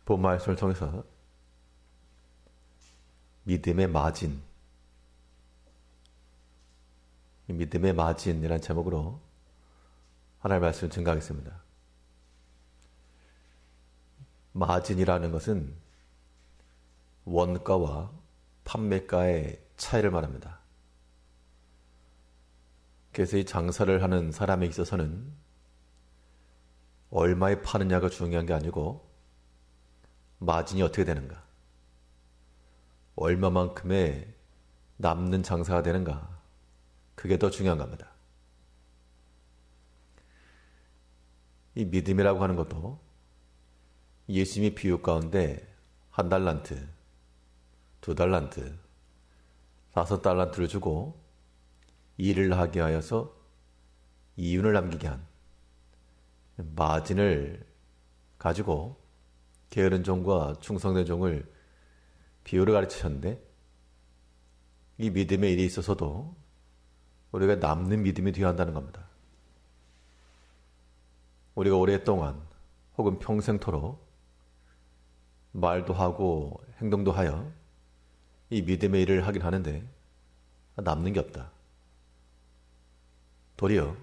본 말씀을 통해서 믿음의 마진, 믿음의 마진이라는 제목으로 하나님의 말씀을 증거하겠습니다. 마진이라는 것은 원가와 판매가의 차이를 말합니다. 그래서 이 장사를 하는 사람에 있어서는 얼마에 파느냐가 중요한 게 아니고 마진이 어떻게 되는가, 얼마만큼의 남는 장사가 되는가, 그게 더 중요한 겁니다. 이 믿음이라고 하는 것도 예수님이 비유 가운데 1달란트, 2달란트, 5달란트를 주고 일을 하게 하여서 이윤을 남기게 한 마진을 가지고 게으른 종과 충성된 종을 비유를 가르치셨는데, 이 믿음의 일에 있어서도 우리가 남는 믿음이 되어야 한다는 겁니다. 우리가 오랫동안 혹은 평생토록 말도 하고 행동도 하여 이 믿음의 일을 하긴 하는데 남는 게 없다. 도리어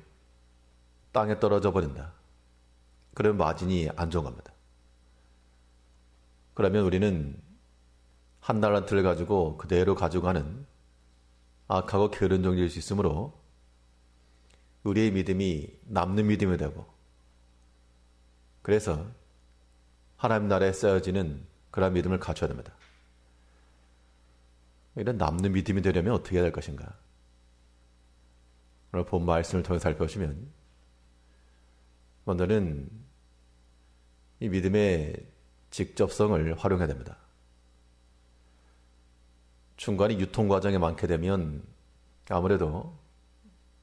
땅에 떨어져 버린다. 그러면 마진이 안 좋은 겁니다. 그러면 우리는 1달란트를 가지고 그대로 가져가는 악하고 게으른 종일 수 있으므로 우리의 믿음이 남는 믿음이 되고, 그래서 하나님 나라에 쌓여지는 그런 믿음을 갖춰야 됩니다. 이런 남는 믿음이 되려면 어떻게 해야 될 것인가? 오늘 본 말씀을 통해 살펴보시면, 먼저는 이 믿음의 직접성을 활용해야 됩니다. 중간에 유통 과정이 많게 되면 아무래도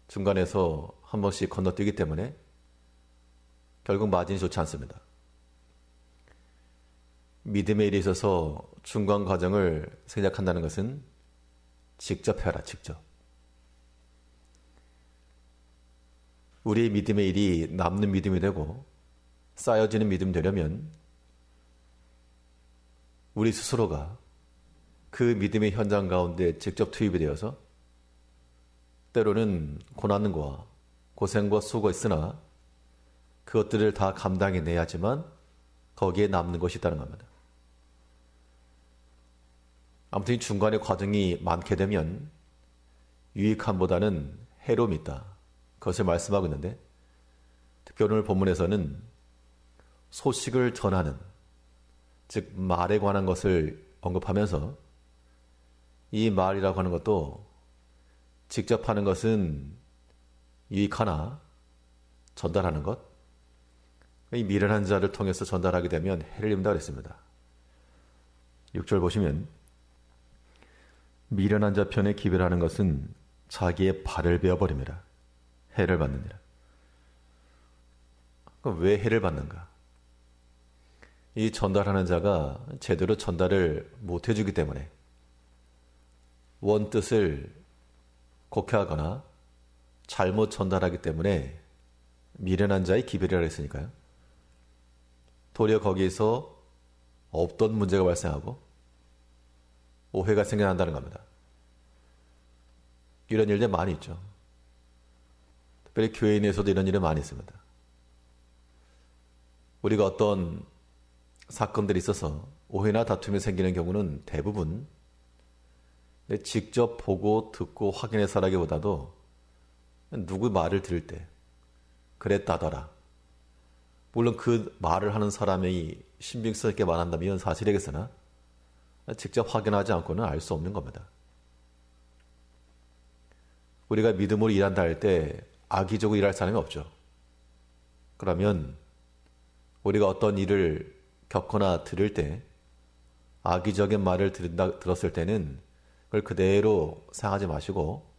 중간에서 한 번씩 건너뛰기 때문에 결국 마진이 좋지 않습니다. 믿음의 일에 있어서 중간 과정을 생략한다는 것은 직접 해라, 직접. 우리의 믿음의 일이 남는 믿음이 되고 쌓여지는 믿음이 되려면 우리 스스로가 그 믿음의 현장 가운데 직접 투입이 되어서 때로는 고난과 고생과 수고가 있으나 그것들을 다 감당해내야지만 거기에 남는 것이 있다는 겁니다. 아무튼 이 중간의 과정이 많게 되면 유익함보다는 해로움이 있다, 그것을 말씀하고 있는데, 특별히 오늘 본문에서는 소식을 전하는, 즉 말에 관한 것을 언급하면서 이 말이라고 하는 것도 직접 하는 것은 유익하나 전달하는 것, 이 미련한 자를 통해서 전달하게 되면 해를 입는다고 했습니다. 6절 보시면, 미련한 자 편에 기별하는 것은 자기의 발을 베어버립니다. 해를 받느니라. 그럼 왜 해를 받는가? 이 전달하는 자가 제대로 전달을 못 해주기 때문에, 원뜻을 곡해하거나 잘못 전달하기 때문에 미련한 자의 기별이라고 했으니까요. 도리어 거기에서 없던 문제가 발생하고 오해가 생겨난다는 겁니다. 이런 일들 많이 있죠. 특별히 교회 내에서도 이런 일이 많이 있습니다. 우리가 어떤 사건들이 있어서 오해나 다툼이 생기는 경우는 대부분 직접 보고 듣고 확인해서라기보다도 누구 말을 들을 때 그랬다더라, 물론 그 말을 하는 사람이 신빙성 있게 말한다면 이건 사실이겠으나 직접 확인하지 않고는 알 수 없는 겁니다. 우리가 믿음으로 일한다 할 때 악의적으로 일할 사람이 없죠. 그러면 우리가 어떤 일을 겪거나 들을 때 악의적인 말을 들었을 때는 그걸 그대로 생각하지 마시고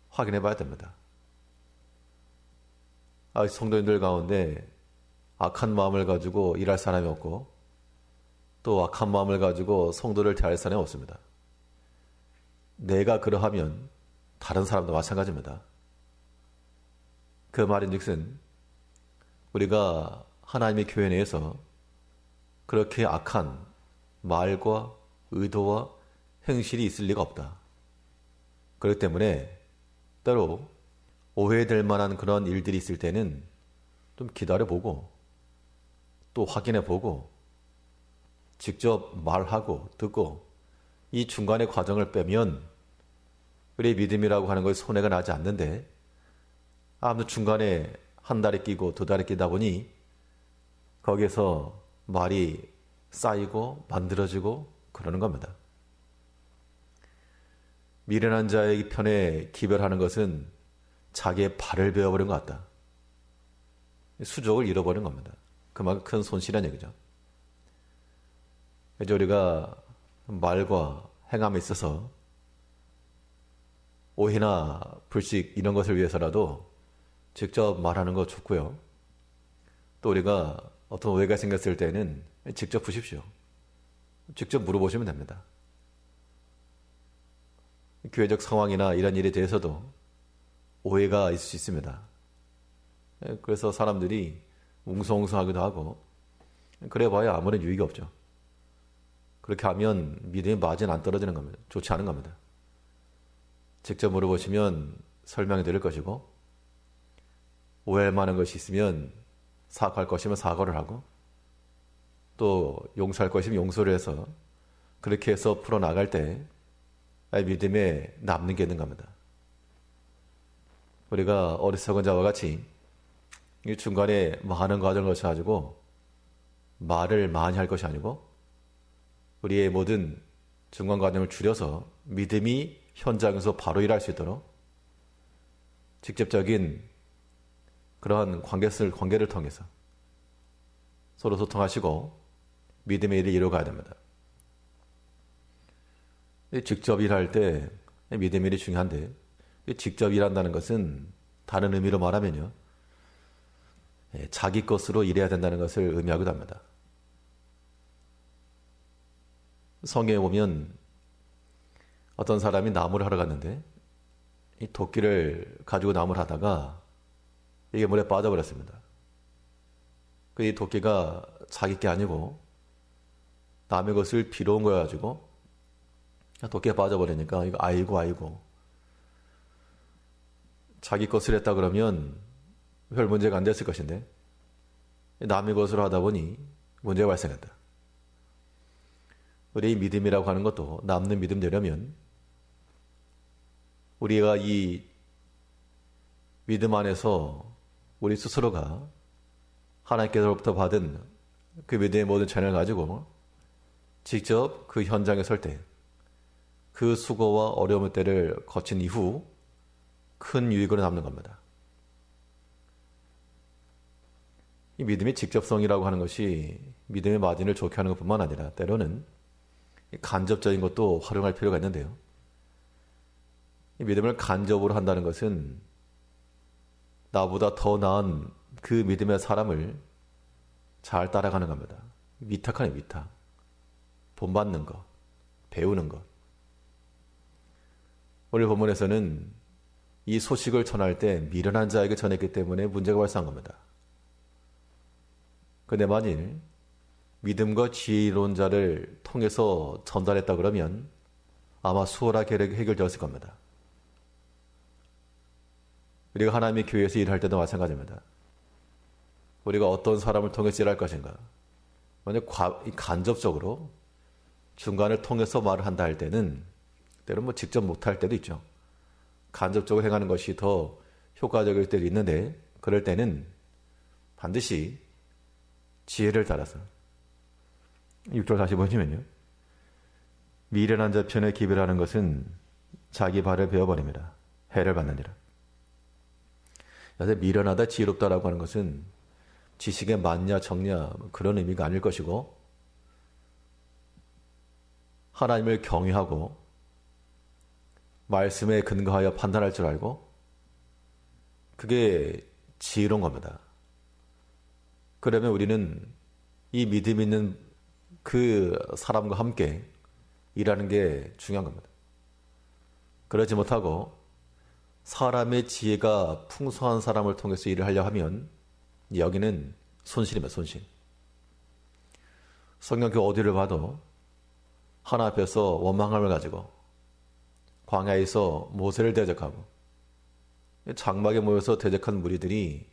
확인해 봐야 됩니다. 성도님들 가운데 악한 마음을 가지고 일할 사람이 없고 또 악한 마음을 가지고 성도를 대할 사람이 없습니다. 내가 그러하면 다른 사람도 마찬가지입니다. 그 말인즉슨 우리가 하나님의 교회 내에서 그렇게 악한 말과 의도와 행실이 있을 리가 없다. 그렇기 때문에 때로 오해될 만한 그런 일들이 있을 때는 좀 기다려보고 또 확인해보고 직접 말하고 듣고 이 중간의 과정을 빼면 우리의 믿음이라고 하는 것에 손해가 나지 않는데 아무튼 중간에 한 달이 끼고 두 달이 끼다 보니 거기에서 말이 쌓이고 만들어지고 그러는 겁니다. 미련한 자의 편에 기별하는 것은 자기의 발을 베어버린 것 같다. 수족을 잃어버린 겁니다. 그만큼 큰 손실이라는 얘기죠. 이제 우리가 말과 행함에 있어서 오해나 불식 이런 것을 위해서라도 직접 말하는 거 좋고요. 또 우리가 어떤 오해가 생겼을 때는 직접 보십시오. 직접 물어보시면 됩니다. 교회적 상황이나 이런 일에 대해서도 오해가 있을 수 있습니다. 그래서 사람들이 웅성웅성하기도 하고 그래 봐야 아무런 유익이 없죠. 그렇게 하면 믿음의 마진 안 떨어지는 겁니다. 좋지 않은 겁니다. 직접 물어보시면 설명해 드릴 것이고 오해할 만한 것이 있으면 사과할 것이면 사과를 하고 또 용서할 것이면 용서를 해서 그렇게 해서 풀어나갈 때 믿음에 남는 게 있는 겁니다. 우리가 어리석은 자와 같이 이 중간에 많은 과정을 거쳐가지고 말을 많이 할 것이 아니고 우리의 모든 중간 과정을 줄여서 믿음이 현장에서 바로 일할 수 있도록 직접적인 그러한 관계를 통해서 서로 소통하시고 믿음의 일을 이루어가야 됩니다. 직접 일할 때 믿음의 일이 중요한데 직접 일한다는 것은 다른 의미로 말하면요. 자기 것으로 일해야 된다는 것을 의미하기도 합니다. 성경에 보면 어떤 사람이 나무를 하러 갔는데 이 도끼를 가지고 나무를 하다가 이게 물에 빠져버렸습니다. 이 도끼가 자기 게 아니고 남의 것을 빌어온 거여가지고 도끼가 빠져버리니까 이거 아이고 자기 것을 했다 그러면 별 문제가 안 됐을 것인데 남의 것으로 하다 보니 문제가 발생했다. 우리의 믿음이라고 하는 것도 남는 믿음 되려면 우리가 이 믿음 안에서 우리 스스로가 하나님께로부터 받은 그 믿음의 모든 전을 가지고 직접 그 현장에 설 때 그 수고와 어려움의 때를 거친 이후 큰 유익으로 남는 겁니다. 이 믿음의 직접성이라고 하는 것이 믿음의 마진을 좋게 하는 것뿐만 아니라 때로는 간접적인 것도 활용할 필요가 있는데요. 이 믿음을 간접으로 한다는 것은 나보다 더 나은 그 믿음의 사람을 잘 따라가는 겁니다. 위탁하네, 위탁. 본받는 것, 배우는 것. 오늘 본문에서는 이 소식을 전할 때 미련한 자에게 전했기 때문에 문제가 발생한 겁니다. 그런데 만일 믿음과 지혜로운 자를 통해서 전달했다 그러면 아마 수월하게 해결되었을 겁니다. 우리가 하나님의 교회에서 일할 때도 마찬가지입니다. 우리가 어떤 사람을 통해서 일할 것인가. 만약 간접적으로 중간을 통해서 말을 한다 할 때는 때로는 직접 못할 때도 있죠. 간접적으로 행하는 것이 더 효과적일 때도 있는데 그럴 때는 반드시 지혜를 따라서 6절 다시 보시면요. 미련한 자 편에 기별하는 것은 자기 발을 베어버립니다. 해를 받느니라. 그래서 미련하다 지혜롭다라고 하는 것은 지식에 맞냐 적냐 그런 의미가 아닐 것이고 하나님을 경외하고 말씀에 근거하여 판단할 줄 알고 그게 지혜로운 겁니다. 그러면 우리는 이 믿음 있는 그 사람과 함께 일하는 게 중요한 겁니다. 그러지 못하고 사람의 지혜가 풍성한 사람을 통해서 일을 하려 하면 여기는 손실입니다. 손실. 성경 그 어디를 봐도 하나 앞에서 원망함을 가지고 광야에서 모세를 대적하고 장막에 모여서 대적한 무리들이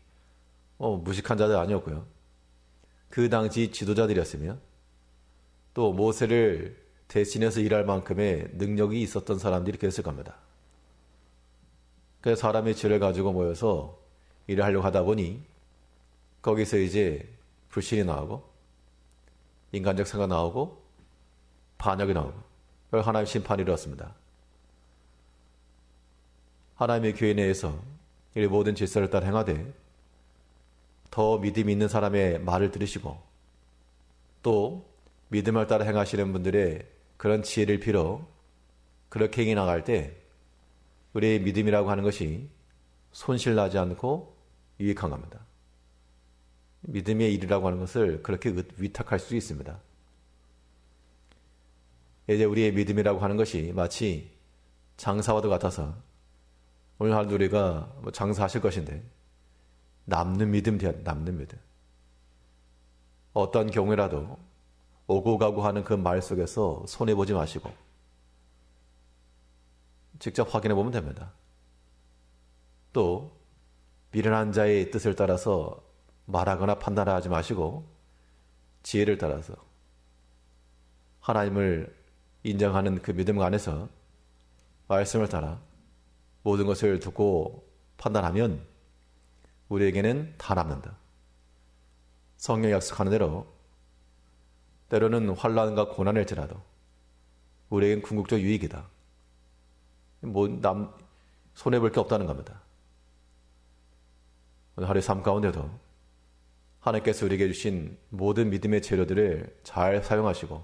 무식한 자들 아니었고요. 그 당시 지도자들이었으며 또 모세를 대신해서 일할 만큼의 능력이 있었던 사람들이 그랬을 겁니다. 그래서 사람의 지혜를 가지고 모여서 일을 하려고 하다 보니 거기서 이제 불신이 나오고 인간적 생각 나오고 반역이 나오고 하나님의 심판이 이루어졌습니다. 하나님의 교회 내에서 이 모든 질서를 따라 행하되 더 믿음이 있는 사람의 말을 들으시고 또 믿음을 따라 행하시는 분들의 그런 지혜를 빌어 그렇게 행해 나갈 때 우리의 믿음이라고 하는 것이 손실나지 않고 유익한 겁니다. 믿음의 일이라고 하는 것을 그렇게 위탁할 수 있습니다. 이제 우리의 믿음이라고 하는 것이 마치 장사와도 같아서 오늘 하루 우리가 장사하실 것인데 남는 믿음 돼야 남는 믿음. 어떤 경우라도 오고 가고 하는 그 말 속에서 손해보지 마시고 직접 확인해 보면 됩니다. 또 미련한 자의 뜻을 따라서 말하거나 판단하지 마시고 지혜를 따라서 하나님을 인정하는 그 믿음 안에서 말씀을 따라 모든 것을 듣고 판단하면 우리에게는 다 남는다. 성경이 약속하는 대로 때로는 환난과 고난일지라도 우리에겐 궁극적 유익이다. 손해볼 게 없다는 겁니다. 오늘 하루의 삶 가운데도 하나님께서 우리에게 주신 모든 믿음의 재료들을 잘 사용하시고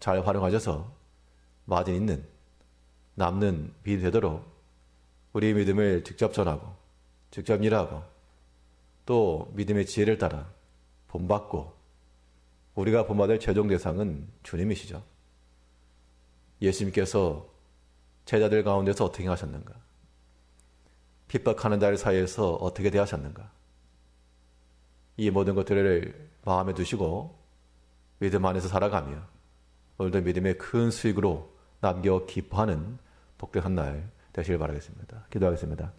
잘 활용하셔서 마진 있는 남는 믿음이 되도록 우리의 믿음을 직접 전하고 직접 일하고 또 믿음의 지혜를 따라 본받고 우리가 본받을 최종 대상은 주님이시죠. 예수님께서 제자들 가운데서 어떻게 하셨는가? 핍박하는 자들 사이에서 어떻게 대하셨는가? 이 모든 것들을 마음에 두시고 믿음 안에서 살아가며 오늘도 믿음의 큰 수익으로 남겨 기뻐하는 복된 한 날 되시길 바라겠습니다. 기도하겠습니다.